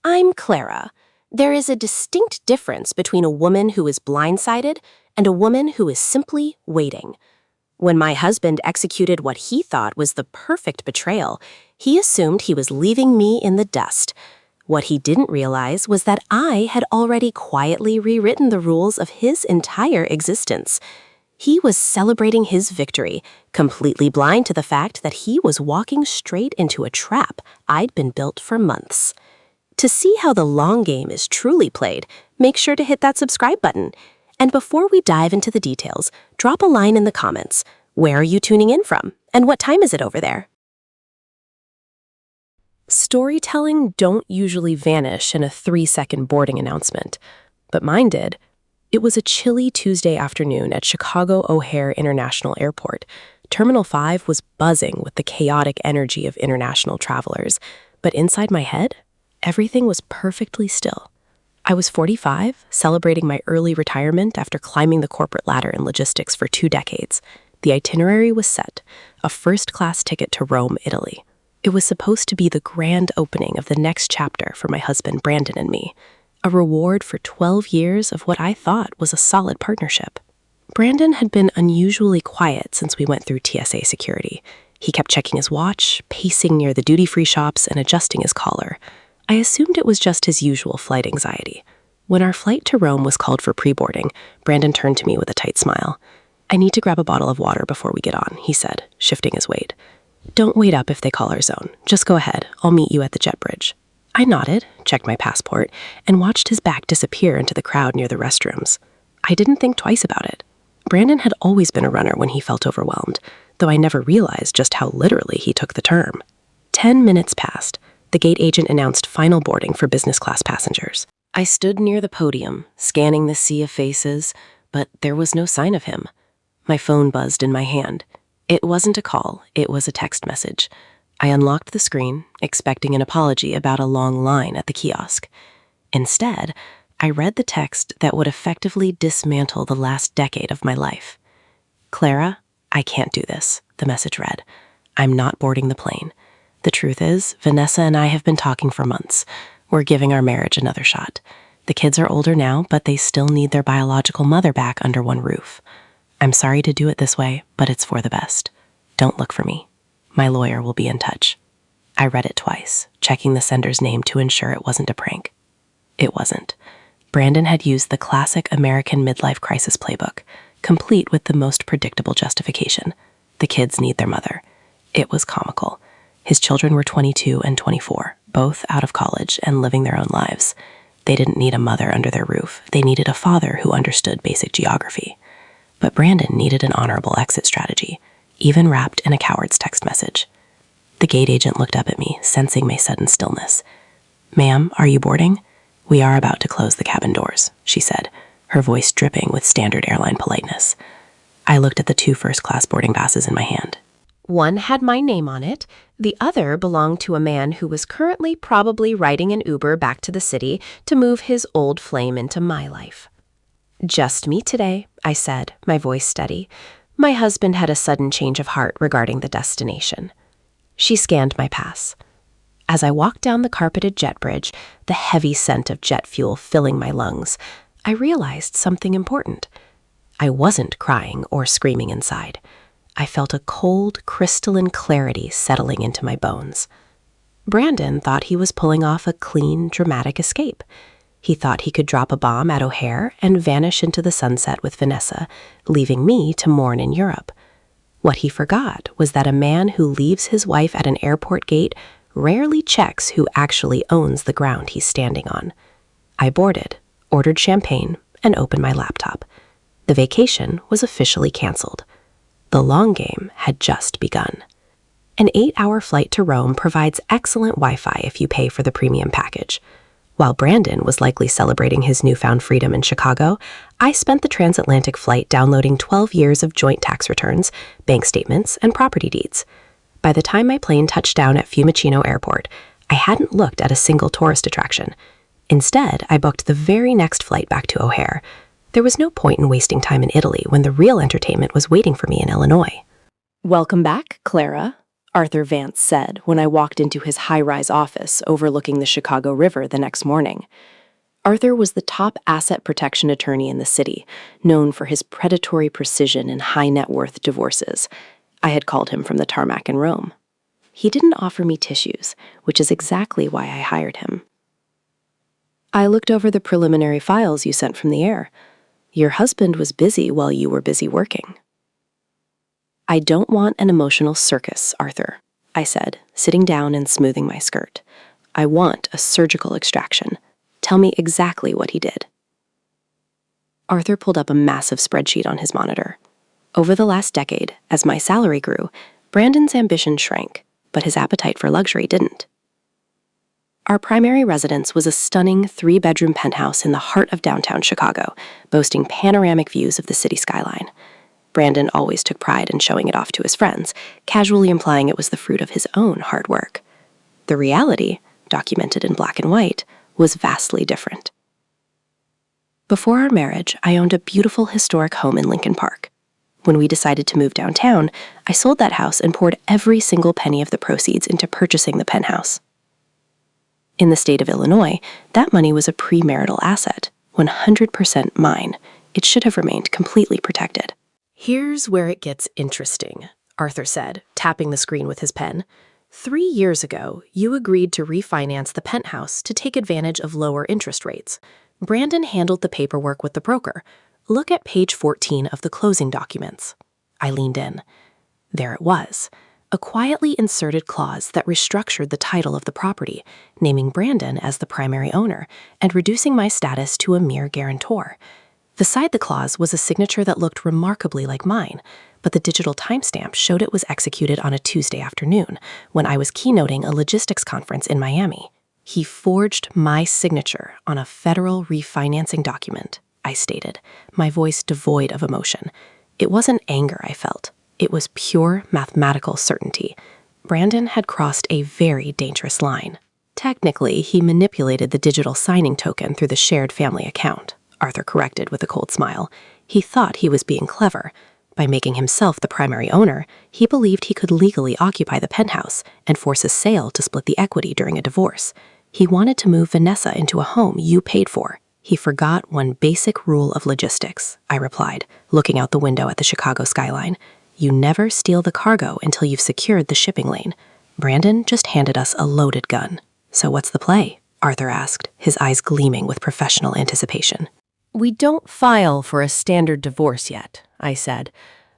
I'm Clara. There is a distinct difference between a woman who is blindsided and a woman who is simply waiting. When my husband executed what he thought was the perfect betrayal, he assumed he was leaving me in the dust. What he didn't realize was that I had already quietly rewritten the rules of his entire existence. He was celebrating his victory, completely blind to the fact that he was walking straight into a trap I'd been built for months. To see how the long game is truly played, make sure to hit that subscribe button. And before we dive into the details, drop a line in the comments. Where are you tuning in from? And what time is it over there? Storytelling don't usually vanish in a 3-second boarding announcement, but mine did. It was a chilly Tuesday afternoon at Chicago O'Hare International Airport. Terminal 5 was buzzing with the chaotic energy of international travelers, but inside my head, everything was perfectly still. I was 45, celebrating my early retirement after climbing the corporate ladder in logistics for 2 decades. The itinerary was set, a first-class ticket to Rome, Italy. It was supposed to be the grand opening of the next chapter for my husband Brandon and me, a reward for 12 years of what I thought was a solid partnership. Brandon had been unusually quiet since we went through TSA security. He kept checking his watch, pacing near the duty-free shops, and adjusting his collar. I assumed it was just his usual flight anxiety. When our flight to Rome was called for pre-boarding, Brandon turned to me with a tight smile. "I need to grab a bottle of water before we get on," he said, shifting his weight. "Don't wait up if they call our zone. Just go ahead. I'll meet you at the jet bridge." I nodded, checked my passport, and watched his back disappear into the crowd near the restrooms. I didn't think twice about it. Brandon had always been a runner when he felt overwhelmed, though I never realized just how literally he took the term. 10 minutes passed. The gate agent announced final boarding for business class passengers. I stood near the podium, scanning the sea of faces, but there was no sign of him. My phone buzzed in my hand. It wasn't a call, it was a text message. I unlocked the screen, expecting an apology about a long line at the kiosk. Instead, I read the text that would effectively dismantle the last decade of my life. "Clara, I can't do this," the message read. "I'm not boarding the plane. The truth is, Vanessa and I have been talking for months. We're giving our marriage another shot. The kids are older now, but they still need their biological mother back under one roof. I'm sorry to do it this way, but it's for the best. Don't look for me. My lawyer will be in touch." I read it twice, checking the sender's name to ensure it wasn't a prank. It wasn't. Brandon had used the classic American midlife crisis playbook, complete with the most predictable justification. The kids need their mother. It was comical. His children were 22 and 24, both out of college and living their own lives. They didn't need a mother under their roof. They needed a father who understood basic geography. But Brandon needed an honorable exit strategy, even wrapped in a coward's text message. The gate agent looked up at me, sensing my sudden stillness. "Ma'am, are you boarding? We are about to close the cabin doors," she said, her voice dripping with standard airline politeness. I looked at the 2 first-class boarding passes in my hand. One had my name on it. The other belonged to a man who was currently probably riding an Uber back to the city to move his old flame into my life. "Just me today," I said, my voice steady. My husband had a sudden change of heart regarding the destination. She scanned my pass. As I walked down the carpeted jet bridge, the heavy scent of jet fuel filling my lungs, I realized something important. I wasn't crying or screaming inside. I felt a cold, crystalline clarity settling into my bones. Brandon thought he was pulling off a clean, dramatic escape. He thought he could drop a bomb at O'Hare and vanish into the sunset with Vanessa, leaving me to mourn in Europe. What he forgot was that a man who leaves his wife at an airport gate rarely checks who actually owns the ground he's standing on. I boarded, ordered champagne, and opened my laptop. The vacation was officially canceled. The long game had just begun. An 8-hour flight to Rome provides excellent Wi-Fi if you pay for the premium package. While Brandon was likely celebrating his newfound freedom in Chicago, I spent the transatlantic flight downloading 12 years of joint tax returns, bank statements, and property deeds. By the time my plane touched down at Fiumicino Airport, I hadn't looked at a single tourist attraction. Instead, I booked the very next flight back to O'Hare. There was no point in wasting time in Italy when the real entertainment was waiting for me in Illinois. "Welcome back, Clara. Arthur Vance said when I walked into his high-rise office overlooking the Chicago River the next morning. Arthur was the top asset protection attorney in the city, known for his predatory precision in high-net-worth divorces. I had called him from the tarmac in Rome. He didn't offer me tissues, which is exactly why I hired him. I looked over the preliminary files you sent from the air. Your husband was busy while you were busy working. I don't want an emotional circus, Arthur, I said, sitting down and smoothing my skirt. I want a surgical extraction. Tell me exactly what he did. Arthur pulled up a massive spreadsheet on his monitor. Over the last decade, as my salary grew, Brandon's ambition shrank, but his appetite for luxury didn't. Our primary residence was a stunning 3-bedroom penthouse in the heart of downtown Chicago, boasting panoramic views of the city skyline. Brandon always took pride in showing it off to his friends, casually implying it was the fruit of his own hard work. The reality, documented in black and white, was vastly different. Before our marriage, I owned a beautiful historic home in Lincoln Park. When we decided to move downtown, I sold that house and poured every single penny of the proceeds into purchasing the penthouse. In the state of Illinois, that money was a premarital asset, 100% mine. It should have remained completely protected. Here's where it gets interesting, Arthur said, tapping the screen with his pen. 3 years ago, you agreed to refinance the penthouse to take advantage of lower interest rates. Brandon handled the paperwork with the broker. Look at page 14 of the closing documents. I leaned in. There it was, a quietly inserted clause that restructured the title of the property, naming Brandon as the primary owner and reducing my status to a mere guarantor. Beside the clause was a signature that looked remarkably like mine, but the digital timestamp showed it was executed on a Tuesday afternoon when I was keynoting a logistics conference in Miami. He forged my signature on a federal refinancing document, I stated, my voice devoid of emotion. It wasn't anger I felt. It was pure mathematical certainty. Brandon had crossed a very dangerous line. Technically, he manipulated the digital signing token through the shared family account, Arthur corrected with a cold smile. He thought he was being clever. By making himself the primary owner, he believed he could legally occupy the penthouse and force a sale to split the equity during a divorce. He wanted to move Vanessa into a home you paid for. He forgot one basic rule of logistics, I replied, looking out the window at the Chicago skyline. You never steal the cargo until you've secured the shipping lane. Brandon just handed us a loaded gun. So what's the play? Arthur asked, his eyes gleaming with professional anticipation. We don't file for a standard divorce yet, I said.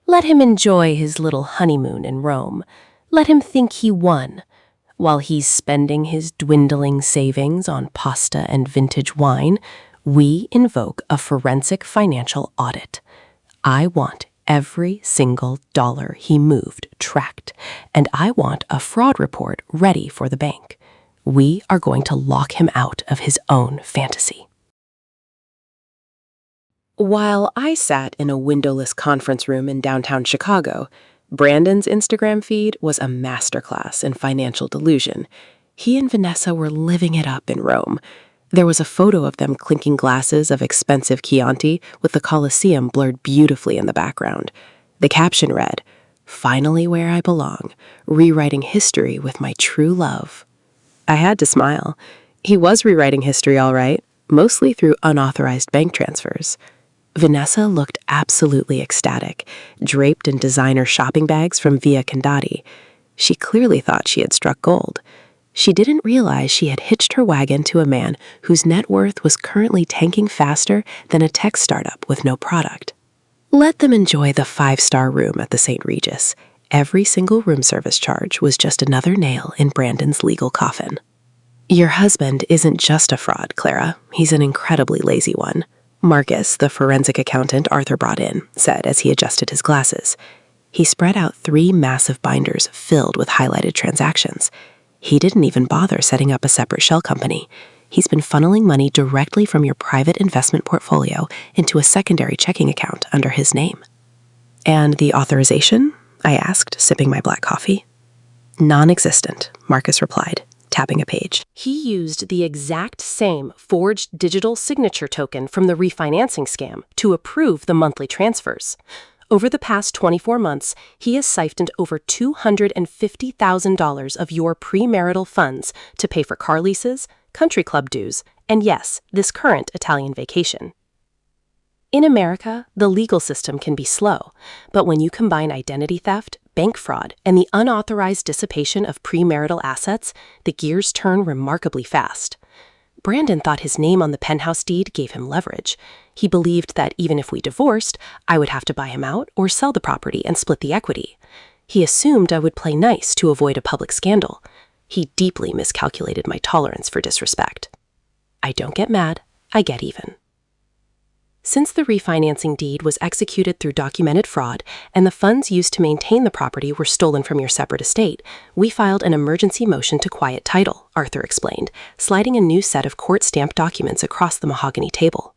Let him enjoy his little honeymoon in Rome. Let him think he won. While he's spending his dwindling savings on pasta and vintage wine, we invoke a forensic financial audit. I want every single dollar he moved tracked, and I want a fraud report ready for the bank. We are going to lock him out of his own fantasy. While I sat in a windowless conference room in downtown Chicago, Brandon's Instagram feed was a masterclass in financial delusion. He and Vanessa were living it up in Rome. There was a photo of them clinking glasses of expensive Chianti with the Colosseum blurred beautifully in the background. The caption read, "Finally where I belong, rewriting history with my true love." I had to smile. He was rewriting history all right, mostly through unauthorized bank transfers. Vanessa looked absolutely ecstatic, draped in designer shopping bags from Via Condati. She clearly thought she had struck gold. She didn't realize she had hitched her wagon to a man whose net worth was currently tanking faster than a tech startup with no product. Let them enjoy the 5-star room at the St. Regis. Every single room service charge was just another nail in Brandon's legal coffin. Your husband isn't just a fraud, Clara. He's an incredibly lazy one. Marcus, the forensic accountant Arthur brought in, said as he adjusted his glasses. He spread out 3 massive binders filled with highlighted transactions. He didn't even bother setting up a separate shell company. He's been funneling money directly from your private investment portfolio into a secondary checking account under his name. And the authorization? I asked, sipping my black coffee. Non-existent, Marcus replied, tapping a page. He used the exact same forged digital signature token from the refinancing scam to approve the monthly transfers. Over the past 24 months, he has siphoned over $250,000 of your premarital funds to pay for car leases, country club dues, and yes, this current Italian vacation. In America, the legal system can be slow, but when you combine identity theft, bank fraud, and the unauthorized dissipation of premarital assets, the gears turn remarkably fast. Brandon thought his name on the penthouse deed gave him leverage. He believed that even if we divorced, I would have to buy him out or sell the property and split the equity. He assumed I would play nice to avoid a public scandal. He deeply miscalculated my tolerance for disrespect. I don't get mad, I get even. Since the refinancing deed was executed through documented fraud and the funds used to maintain the property were stolen from your separate estate, we filed an emergency motion to quiet title, Arthur explained, sliding a new set of court-stamped documents across the mahogany table.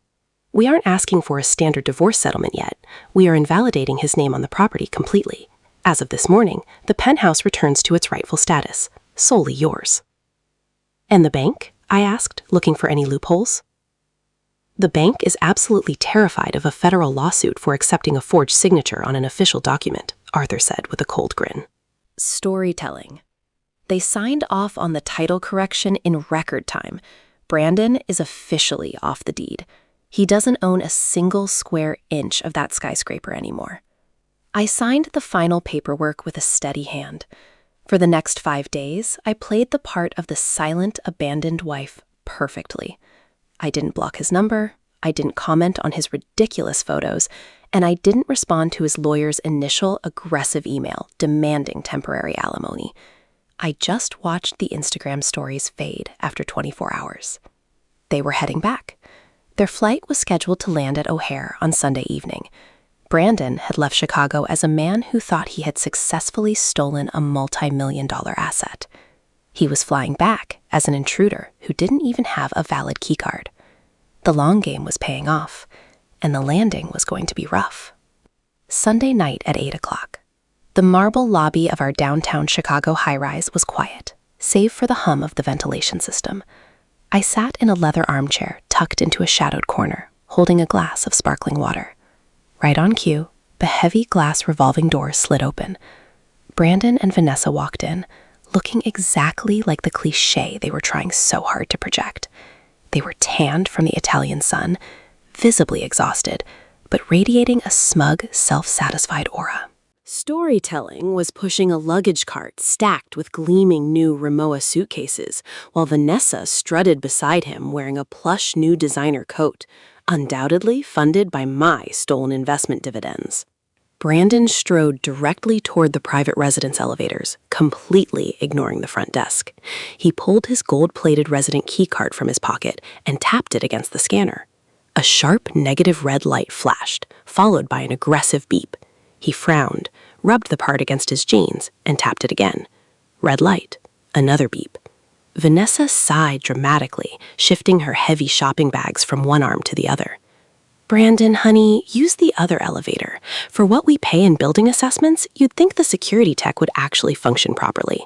We aren't asking for a standard divorce settlement yet. We are invalidating his name on the property completely. As of this morning, the penthouse returns to its rightful status, solely yours. And the bank? I asked, looking for any loopholes. The bank is absolutely terrified of a federal lawsuit for accepting a forged signature on an official document, Arthur said with a cold grin. Storytelling. They signed off on the title correction in record time. Brandon is officially off the deed. He doesn't own a single square inch of that skyscraper anymore. I signed the final paperwork with a steady hand. For the next 5 days, I played the part of the silent, abandoned wife perfectly. I didn't block his number, I didn't comment on his ridiculous photos, and I didn't respond to his lawyer's initial aggressive email demanding temporary alimony. I just watched the Instagram stories fade after 24 hours. They were heading back. Their flight was scheduled to land at O'Hare on Sunday evening. Brandon had left Chicago as a man who thought he had successfully stolen a multi-million-dollar asset. He was flying back as an intruder who didn't even have a valid keycard. The long game was paying off, and the landing was going to be rough. Sunday night at 8 o'clock. The marble lobby of our downtown Chicago high-rise was quiet, save for the hum of the ventilation system. I sat in a leather armchair tucked into a shadowed corner, holding a glass of sparkling water. Right on cue, the heavy glass revolving door slid open. Brandon and Vanessa walked in, looking exactly like the cliché they were trying so hard to project. They were tanned from the Italian sun, visibly exhausted, but radiating a smug, self-satisfied aura. Storytelling was pushing a luggage cart stacked with gleaming new Rimowa suitcases, while Vanessa strutted beside him wearing a plush new designer coat, undoubtedly funded by my stolen investment dividends. Brandon strode directly toward the private residence elevators, completely ignoring the front desk. He pulled his gold-plated resident keycard from his pocket and tapped it against the scanner. A sharp negative red light flashed, followed by an aggressive beep. He frowned, rubbed the part against his jeans, and tapped it again. Red light. Another beep. Vanessa sighed dramatically, shifting her heavy shopping bags from one arm to the other. Brandon, honey, use the other elevator. For what we pay in building assessments, you'd think the security tech would actually function properly.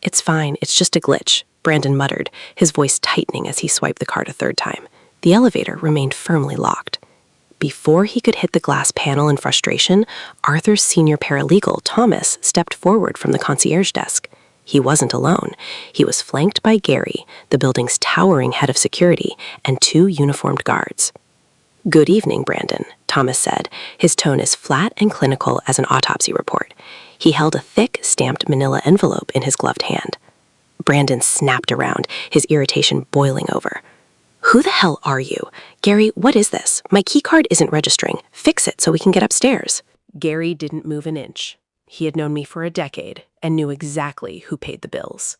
It's fine, it's just a glitch, Brandon muttered, his voice tightening as he swiped the card a third time. The elevator remained firmly locked. Before he could hit the glass panel in frustration, Arthur's senior paralegal, Thomas, stepped forward from the concierge desk. He wasn't alone. He was flanked by Gary, the building's towering head of security, and 2 uniformed guards. "Good evening, Brandon," Thomas said, his tone as flat and clinical as an autopsy report. He held a thick, stamped manila envelope in his gloved hand. Brandon snapped around, his irritation boiling over. "Who the hell are you? Gary, what is this? My keycard isn't registering. Fix it so we can get upstairs." Gary didn't move an inch. He had known me for a decade and knew exactly who paid the bills.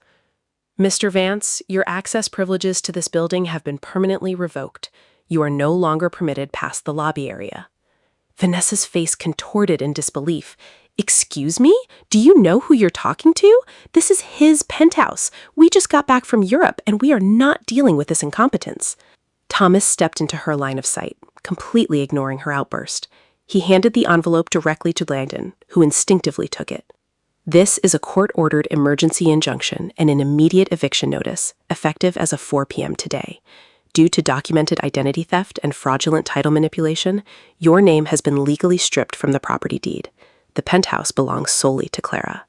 "Mr. Vance, your access privileges to this building have been permanently revoked. You are no longer permitted past the lobby area." Vanessa's face contorted in disbelief. "Excuse me? Do you know who you're talking to? This is his penthouse. We just got back from Europe, and we are not dealing with this incompetence." Thomas stepped into her line of sight, completely ignoring her outburst. He handed the envelope directly to Landon, who instinctively took it. "This is a court-ordered emergency injunction and an immediate eviction notice, effective as of 4 p.m. today. Due to documented identity theft and fraudulent title manipulation, your name has been legally stripped from the property deed. The penthouse belongs solely to Clara.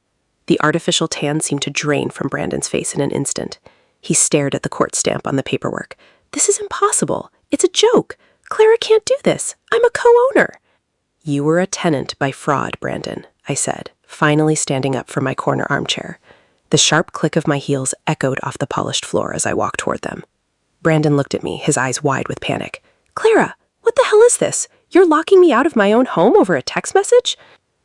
The artificial tan seemed to drain from Brandon's face in an instant. He stared at the court stamp on the paperwork. This is impossible. It's a joke. Clara can't do this. I'm a co-owner. You were a tenant by fraud, Brandon, I said, finally standing up from my corner armchair. The sharp click of my heels echoed off the polished floor as I walked toward them. Brandon looked at me, his eyes wide with panic. Clara, what the hell is this? You're locking me out of my own home over a text message?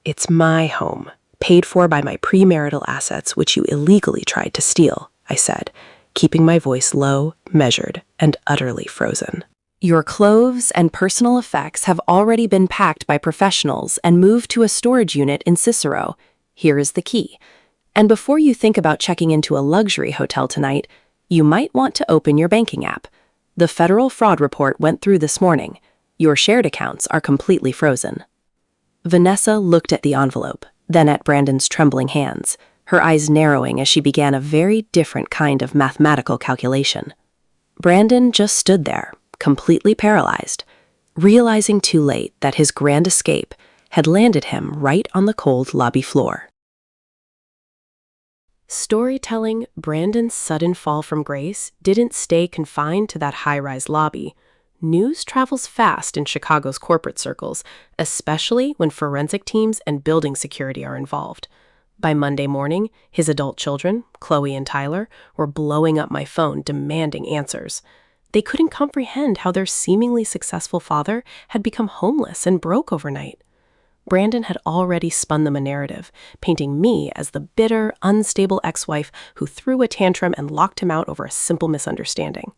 It's my home, paid for by my premarital assets, which you illegally tried to steal, I said, keeping my voice low, measured, and utterly frozen. Your clothes and personal effects have already been packed by professionals and moved to a storage unit in Cicero. Here is the key. And before you think about checking into a luxury hotel tonight, you might want to open your banking app. The federal fraud report went through this morning. Your shared accounts are completely frozen. Vanessa looked at the envelope, then at Brandon's trembling hands, her eyes narrowing as she began a very different kind of mathematical calculation. Brandon just stood there, completely paralyzed, realizing too late that his grand escape had landed him right on the cold lobby floor. Storytelling Brandon's sudden fall from grace didn't stay confined to that high-rise lobby. News travels fast in Chicago's corporate circles, especially when forensic teams and building security are involved. By Monday morning, his adult children, Chloe and Tyler, were blowing up my phone demanding answers. They couldn't comprehend how their seemingly successful father had become homeless and broke overnight. Brandon had already spun them a narrative, painting me as the bitter, unstable ex-wife who threw a tantrum and locked him out over a simple misunderstanding.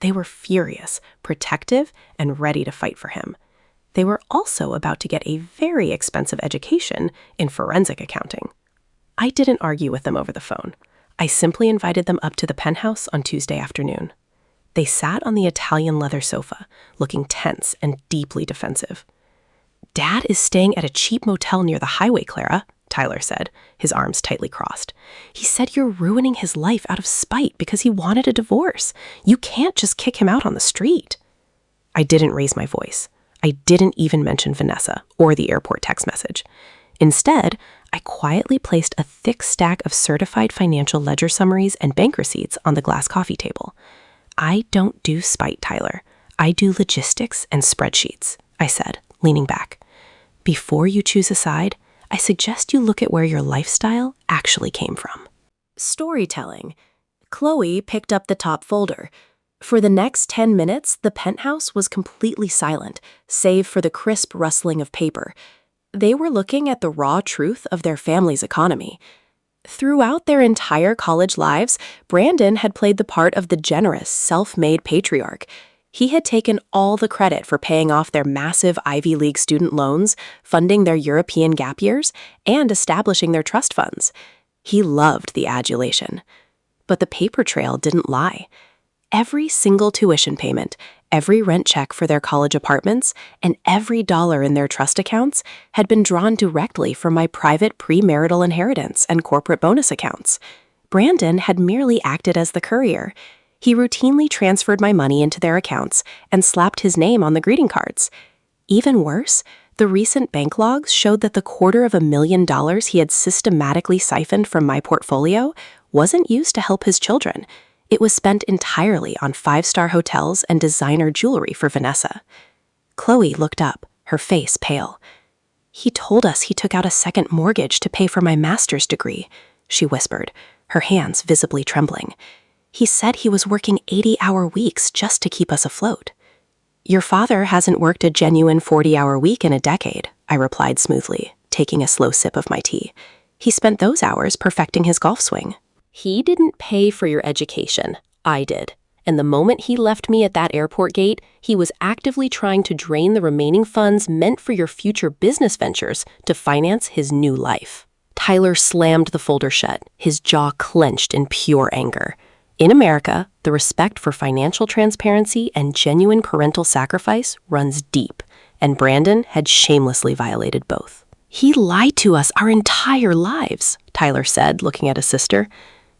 They were furious, protective, and ready to fight for him. They were also about to get a very expensive education in forensic accounting. I didn't argue with them over the phone. I simply invited them up to the penthouse on Tuesday afternoon. They sat on the Italian leather sofa, looking tense and deeply defensive. Dad is staying at a cheap motel near the highway, Clara, Tyler said, his arms tightly crossed. He said you're ruining his life out of spite because he wanted a divorce. You can't just kick him out on the street. I didn't raise my voice. I didn't even mention Vanessa or the airport text message. Instead, I quietly placed a thick stack of certified financial ledger summaries and bank receipts on the glass coffee table. I don't do spite, Tyler. I do logistics and spreadsheets, I said, leaning back. Before you choose a side, I suggest you look at where your lifestyle actually came from. Storytelling. Chloe picked up the top folder. For the next 10 minutes, the penthouse was completely silent, save for the crisp rustling of paper. They were looking at the raw truth of their family's economy. Throughout their entire college lives, Brandon had played the part of the generous, self-made patriarch. He had taken all the credit for paying off their massive Ivy League student loans, funding their European gap years, and establishing their trust funds. He loved the adulation. But the paper trail didn't lie. Every single tuition payment, every rent check for their college apartments, and every dollar in their trust accounts had been drawn directly from my private premarital inheritance and corporate bonus accounts. Brandon had merely acted as the courier. He routinely transferred my money into their accounts and slapped his name on the greeting cards. Even worse, the recent bank logs showed that the $250,000 he had systematically siphoned from my portfolio wasn't used to help his children. It was spent entirely on five-star hotels and designer jewelry for Vanessa. Chloe looked up, her face pale. He told us he took out a second mortgage to pay for my master's degree, she whispered, her hands visibly trembling. He said he was working 80-hour weeks just to keep us afloat. Your father hasn't worked a genuine 40-hour week in a decade, I replied smoothly, taking a slow sip of my tea. He spent those hours perfecting his golf swing. He didn't pay for your education. I did. And the moment he left me at that airport gate, he was actively trying to drain the remaining funds meant for your future business ventures to finance his new life. Tyler slammed the folder shut, his jaw clenched in pure anger. In America, the respect for financial transparency and genuine parental sacrifice runs deep, and Brandon had shamelessly violated both. He lied to us our entire lives, Tyler said, looking at his sister.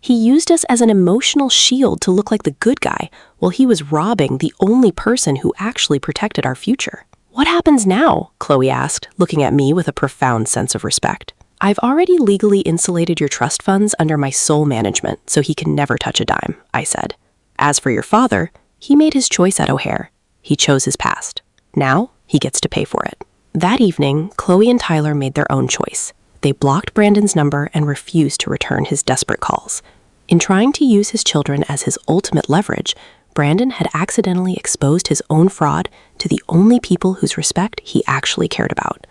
He used us as an emotional shield to look like the good guy, while he was robbing the only person who actually protected our future. What happens now? Chloe asked, looking at me with a profound sense of respect. I've already legally insulated your trust funds under my sole management, so he can never touch a dime, I said. As for your father, he made his choice at O'Hare. He chose his past. Now, he gets to pay for it. That evening, Chloe and Tyler made their own choice. They blocked Brandon's number and refused to return his desperate calls. In trying to use his children as his ultimate leverage, Brandon had accidentally exposed his own fraud to the only people whose respect he actually cared about.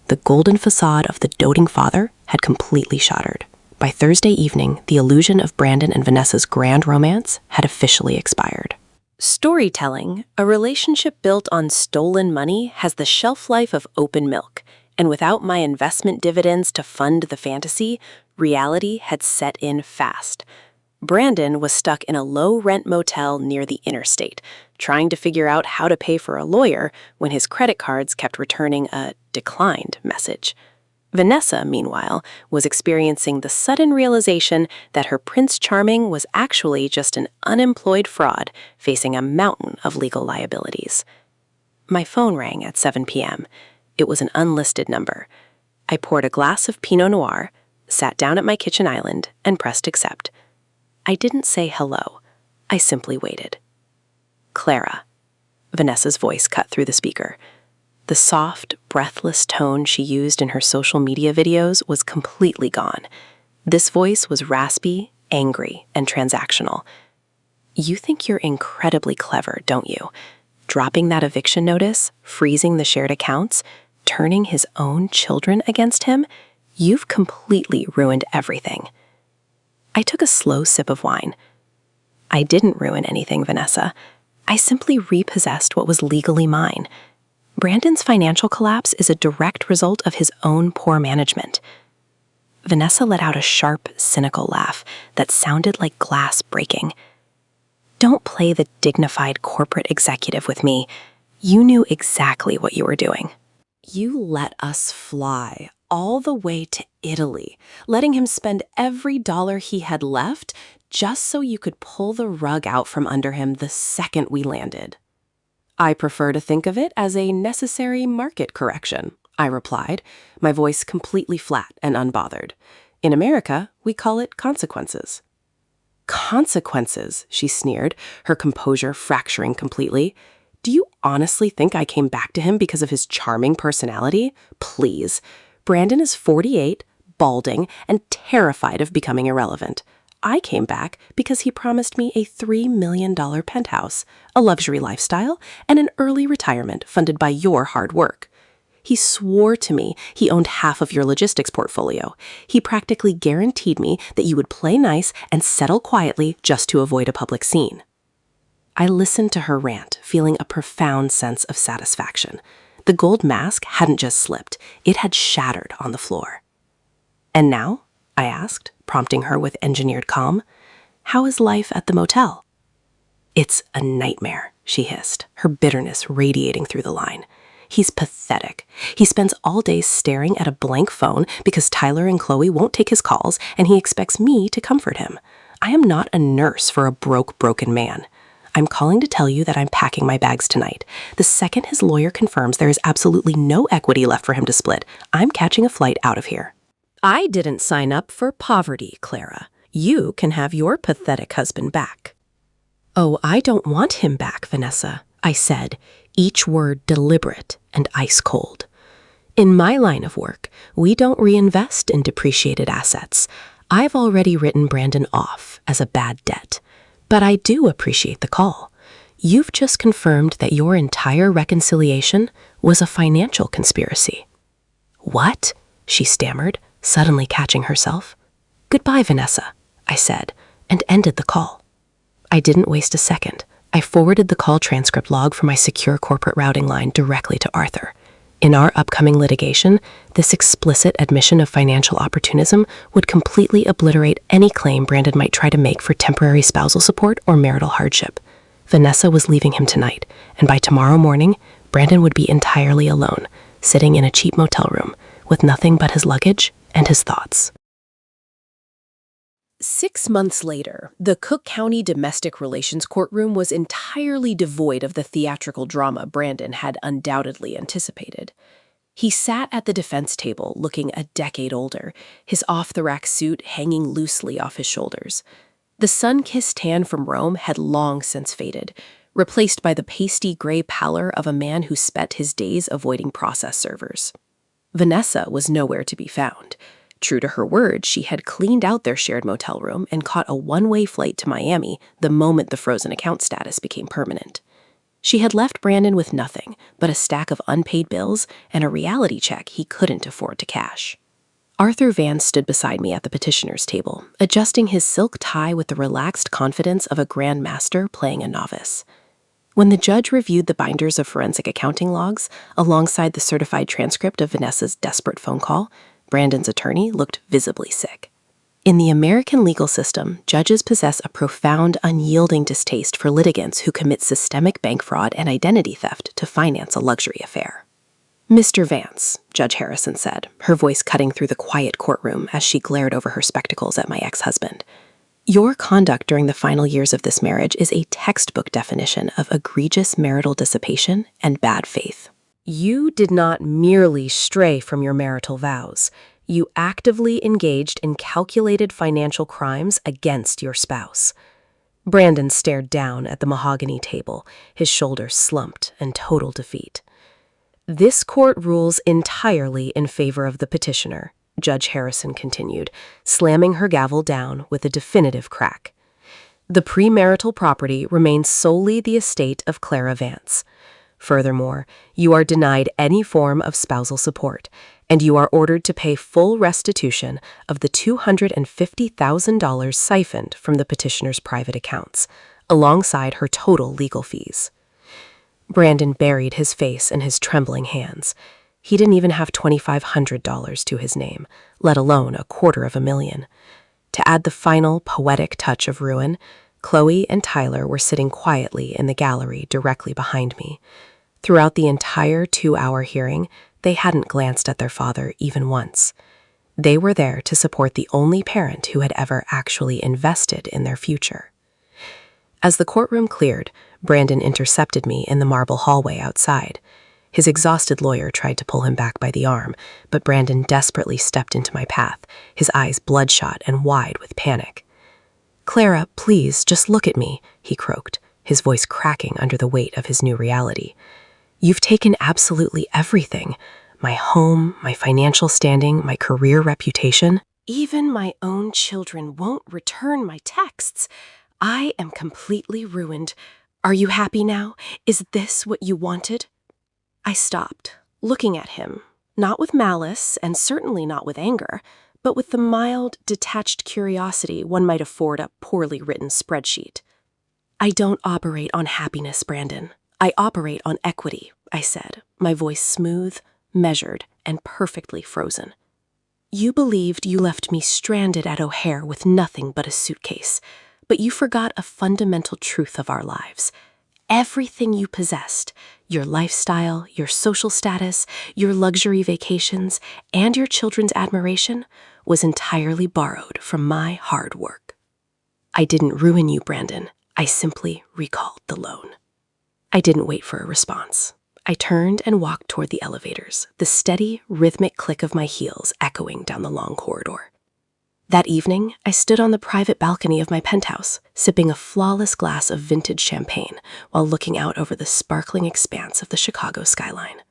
The golden facade of the doting father had completely shattered. By Thursday evening, the illusion of Brandon and Vanessa's grand romance had officially expired. Storytelling, a relationship built on stolen money, has the shelf life of open milk, and without my investment dividends to fund the fantasy, reality had set in fast. Brandon was stuck in a low-rent motel near the interstate, trying to figure out how to pay for a lawyer when his credit cards kept returning a declined message. Vanessa, meanwhile, was experiencing the sudden realization that her Prince Charming was actually just an unemployed fraud facing a mountain of legal liabilities. My phone rang at 7 p.m. It was an unlisted number. I poured a glass of Pinot Noir, sat down at my kitchen island, and pressed accept. I didn't say hello. I simply waited. Clara. Vanessa's voice cut through the speaker. The soft, breathless tone she used in her social media videos was completely gone. This voice was raspy, angry, and transactional. You think you're incredibly clever, don't you? Dropping that eviction notice, freezing the shared accounts, turning his own children against him? You've completely ruined everything. I took a slow sip of wine. I didn't ruin anything, Vanessa. I simply repossessed what was legally mine. Brandon's financial collapse is a direct result of his own poor management. Vanessa let out a sharp, cynical laugh that sounded like glass breaking. Don't play the dignified corporate executive with me. You knew exactly what you were doing. You let us fly all the way to Italy, letting him spend every dollar he had left just so you could pull the rug out from under him the second we landed. I prefer to think of it as a necessary market correction, I replied, my voice completely flat and unbothered. In America, we call it consequences. Consequences, she sneered, her composure fracturing completely. Do you honestly think I came back to him because of his charming personality? Please. Brandon is 48, balding, and terrified of becoming irrelevant. I came back because he promised me a $3 million penthouse, a luxury lifestyle, and an early retirement funded by your hard work. He swore to me he owned half of your logistics portfolio. He practically guaranteed me that you would play nice and settle quietly just to avoid a public scene. I listened to her rant, feeling a profound sense of satisfaction. The gold mask hadn't just slipped, it had shattered on the floor. And now? I asked, prompting her with engineered calm. How is life at the motel? It's a nightmare, she hissed, her bitterness radiating through the line. He's pathetic. He spends all day staring at a blank phone because Tyler and Chloe won't take his calls, and he expects me to comfort him. I am not a nurse for a broken man. I'm calling to tell you that I'm packing my bags tonight. The second his lawyer confirms there is absolutely no equity left for him to split, I'm catching a flight out of here. I didn't sign up for poverty, Clara. You can have your pathetic husband back. Oh, I don't want him back, Vanessa, I said, each word deliberate and ice cold. In my line of work, we don't reinvest in depreciated assets. I've already written Brandon off as a bad debt. But I do appreciate the call. You've just confirmed that your entire reconciliation was a financial conspiracy. What? She stammered, suddenly catching herself. Goodbye, Vanessa, I said, and ended the call. I didn't waste a second. I forwarded the call transcript log from my secure corporate routing line directly to Arthur. In our upcoming litigation, this explicit admission of financial opportunism would completely obliterate any claim Brandon might try to make for temporary spousal support or marital hardship. Vanessa was leaving him tonight, and by tomorrow morning, Brandon would be entirely alone, sitting in a cheap motel room, with nothing but his luggage and his thoughts. 6 months later, the Cook County Domestic Relations Courtroom was entirely devoid of the theatrical drama Brandon had undoubtedly anticipated. He sat at the defense table looking a decade older, his off-the-rack suit hanging loosely off his shoulders. The sun-kissed tan from Rome had long since faded, replaced by the pasty gray pallor of a man who spent his days avoiding process servers. Vanessa was nowhere to be found. True to her word, she had cleaned out their shared motel room and caught a one-way flight to Miami the moment the frozen account status became permanent. She had left Brandon with nothing but a stack of unpaid bills and a reality check he couldn't afford to cash. Arthur Vance stood beside me at the petitioner's table, adjusting his silk tie with the relaxed confidence of a grand master playing a novice. When the judge reviewed the binders of forensic accounting logs alongside the certified transcript of Vanessa's desperate phone call, Brandon's attorney looked visibly sick. In the American legal system, judges possess a profound, unyielding distaste for litigants who commit systemic bank fraud and identity theft to finance a luxury affair. "Mr. Vance," Judge Harrison said, her voice cutting through the quiet courtroom as she glared over her spectacles at my ex-husband. "Your conduct during the final years of this marriage is a textbook definition of egregious marital dissipation and bad faith. You did not merely stray from your marital vows. You actively engaged in calculated financial crimes against your spouse." Brandon stared down at the mahogany table, his shoulders slumped in total defeat. "This court rules entirely in favor of the petitioner," Judge Harrison continued, slamming her gavel down with a definitive crack. "The premarital property remains solely the estate of Clara Vance. Furthermore, you are denied any form of spousal support, and you are ordered to pay full restitution of the $250,000 siphoned from the petitioner's private accounts, alongside her total legal fees." Brandon buried his face in his trembling hands. He didn't even have $2,500 to his name, let alone $250,000. To add the final poetic touch of ruin, Chloe and Tyler were sitting quietly in the gallery directly behind me. Throughout the entire 2-hour hearing, they hadn't glanced at their father even once. They were there to support the only parent who had ever actually invested in their future. As the courtroom cleared, Brandon intercepted me in the marble hallway outside. His exhausted lawyer tried to pull him back by the arm, but Brandon desperately stepped into my path, his eyes bloodshot and wide with panic. "Clara, please, just look at me," he croaked, his voice cracking under the weight of his new reality. "You've taken absolutely everything. My home, my financial standing, my career reputation. Even my own children won't return my texts. I am completely ruined. Are you happy now? Is this what you wanted?" I stopped, looking at him, not with malice and certainly not with anger, but with the mild, detached curiosity one might afford a poorly written spreadsheet. "I don't operate on happiness, Brandon. I operate on equity," I said, my voice smooth, measured, and perfectly frozen. "You believed you left me stranded at O'Hare with nothing but a suitcase, but you forgot a fundamental truth of our lives. Everything you possessed, your lifestyle, your social status, your luxury vacations, and your children's admiration, was entirely borrowed from my hard work. I didn't ruin you, Brandon. I simply recalled the loan." I didn't wait for a response. I turned and walked toward the elevators, the steady, rhythmic click of my heels echoing down the long corridor. That evening, I stood on the private balcony of my penthouse, sipping a flawless glass of vintage champagne while looking out over the sparkling expanse of the Chicago skyline.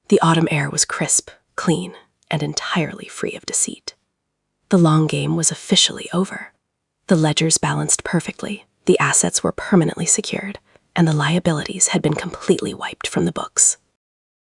The autumn air was crisp, clean, and entirely free of deceit. The long game was officially over. The ledgers balanced perfectly, the assets were permanently secured, and the liabilities had been completely wiped from the books.